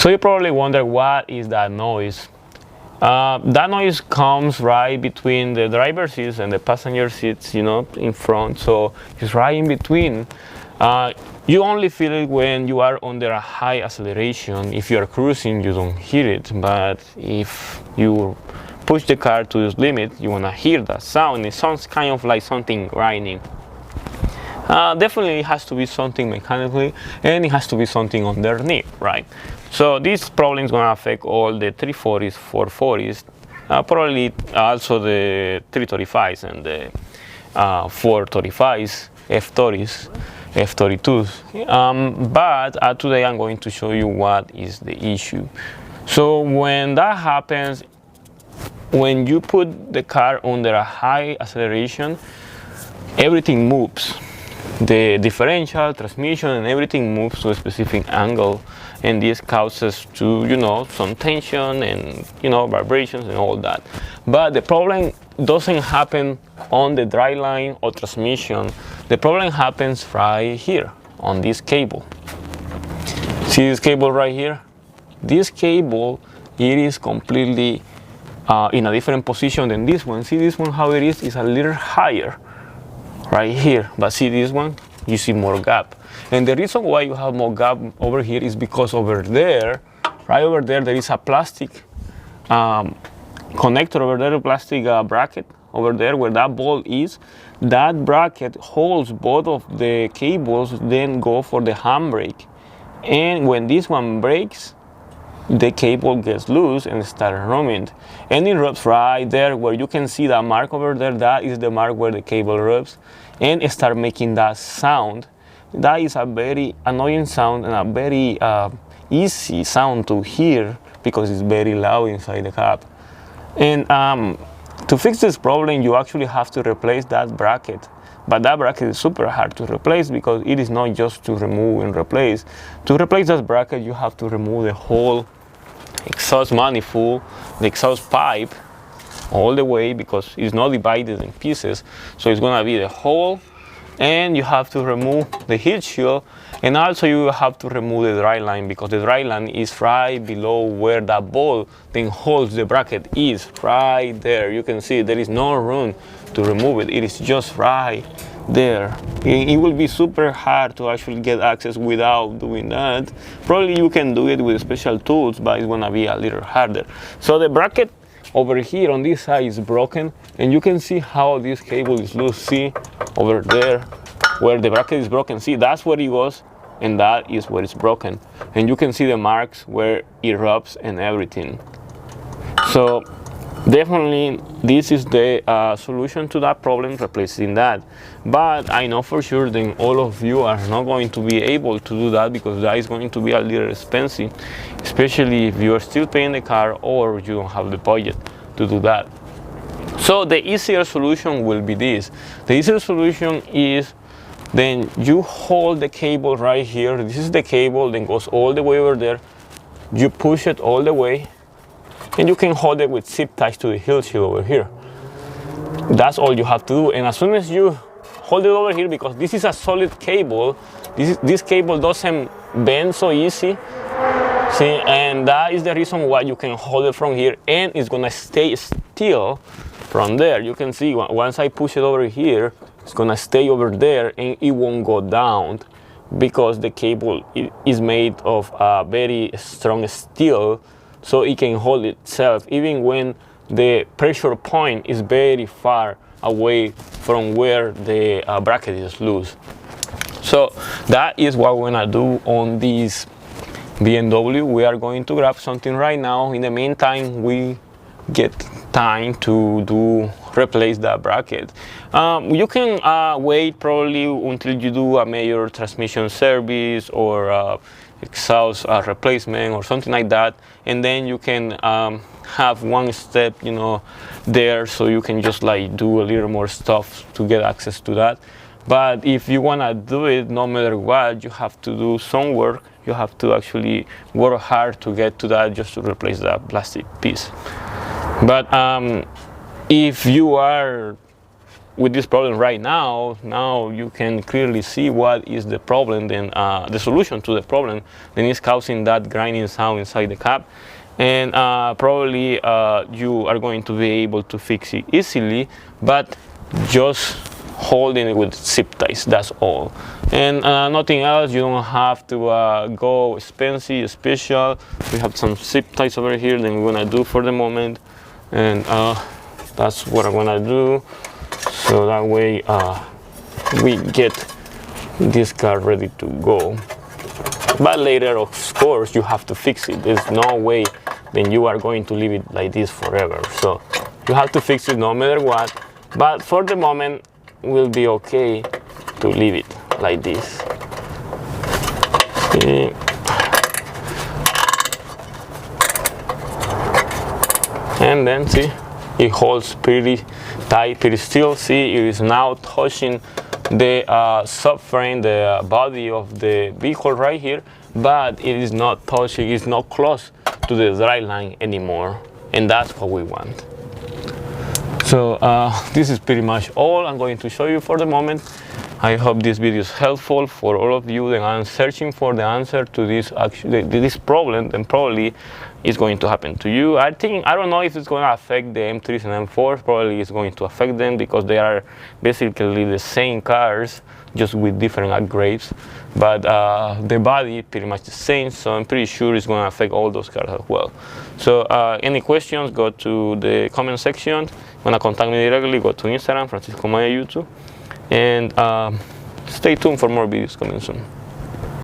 So you probably wonder, what is that noise? That noise comes right between the driver's seats and the passenger seats, you know, in front. So it's right in between. You only feel it when you are under a high acceleration. If you are cruising, you don't hear it. But if you push the car to its limit, you want to hear that sound. It sounds kind of like something grinding. Definitely it has to be something mechanically, and it has to be something underneath, right? So this problem is going to affect all the 340s, 440s, probably also the 335s and the 435s, F30s, F32s. But today I'm going to show you what is the issue. So when that happens, when you put the car under a high acceleration, everything moves. The differential, transmission, and everything moves to a specific angle, and this causes to, you know, some tension and, you know, vibrations and all that. But the problem doesn't happen on the driveline or transmission. The problem happens right here on this cable. See this cable right here? This cable, it is completely in a different position than this one. See this one, how it is a little higher right here, but see this one, you see more gap. And the reason why you have more gap over here is because over there, right over there, there is a plastic connector over there, a plastic bracket over there where that ball is. That bracket holds both of the cables, then go for the handbrake. And when this one breaks, the cable gets loose and starts rubbing. And it rubs right there where you can see that mark over there. That is the mark where the cable rubs, and start making that sound. That is a very annoying sound and a very easy sound to hear because it's very loud inside the cab. And to fix this problem, you actually have to replace that bracket. But that bracket is super hard to replace because it is not just to remove and replace. To replace that bracket, you have to remove the whole exhaust manifold, the exhaust pipe, all the way, because it's not divided in pieces. So it's gonna be the whole, and you have to remove the heat shield, and also you have to remove the driveline, because the driveline is right below where that ball then holds the bracket is, right there. You can see there is no room to remove it. It is just right there. It will be super hard to actually get access without doing that. Probably you can do it with special tools, but it's gonna be a little harder. So the bracket over here on this side is broken, and you can see how this cable is loose. See over there where the bracket is broken. See, that's where it goes, and that is where it's broken. And you can see the marks where it rubs and everything. So definitely this is the solution to that problem, replacing that. But I know for sure then all of you are not going to be able to do that, because that is going to be a little expensive, especially if you are still paying the car or you don't have the budget to do that. So the easier solution will be this. The easier solution is then you hold the cable right here. This is the cable, then goes all the way over there. You push it all the way, and you can hold it with zip ties to the heel shield over here. That's all you have to do. And as soon as you hold it over here, because this is a solid cable, this cable doesn't bend so easy. See, and that is the reason why you can hold it from here, and it's gonna stay still from there. You can see once I push it over here, it's gonna stay over there and it won't go down, because the cable is made of a very strong steel, so it can hold itself even when the pressure point is very far away from where the bracket is loose. So that is what we're gonna do on this BMW. We are going to grab something right now. In the meantime, we get time to replace that bracket. You can wait probably until you do a major transmission service or exhaust replacement or something like that, and then you can have one step, you know, there, so you can just like do a little more stuff to get access to that. But if you want to do it no matter what, you have to do some work. You have to actually work hard to get to that, just to replace that plastic piece. But if you are with this problem right now, you can clearly see what is the problem, then the solution to the problem, then is causing that grinding sound inside the cab. And probably you are going to be able to fix it easily, but just holding it with zip ties, that's all. And nothing else. You don't have to go expensive, special. We have some zip ties over here that we're gonna do for the moment, and that's what I'm gonna do, so that way we get this car ready to go. But later, of course, you have to fix it. There's no way then you are going to leave it like this forever, so you have to fix it no matter what. But for the moment, will be okay to leave it like this. Okay. And then see, it holds pretty tight, pretty still. See, it is now touching the subframe, the body of the vehicle right here, but it is not touching, it's not close to the driveline anymore, and that's what we want. So this is pretty much all I'm going to show you for the moment. I hope this video is helpful for all of you that are searching for the answer to this problem, and probably it's going to happen to you. I don't know if it's going to affect the M3s and M4s. Probably it's going to affect them because they are basically the same cars, just with different upgrades. But the body is pretty much the same, so I'm pretty sure it's going to affect all those cars as well. So any questions, go to the comment section. Want to contact me directly, go to Instagram, Francisco Maya YouTube, and stay tuned for more videos coming soon.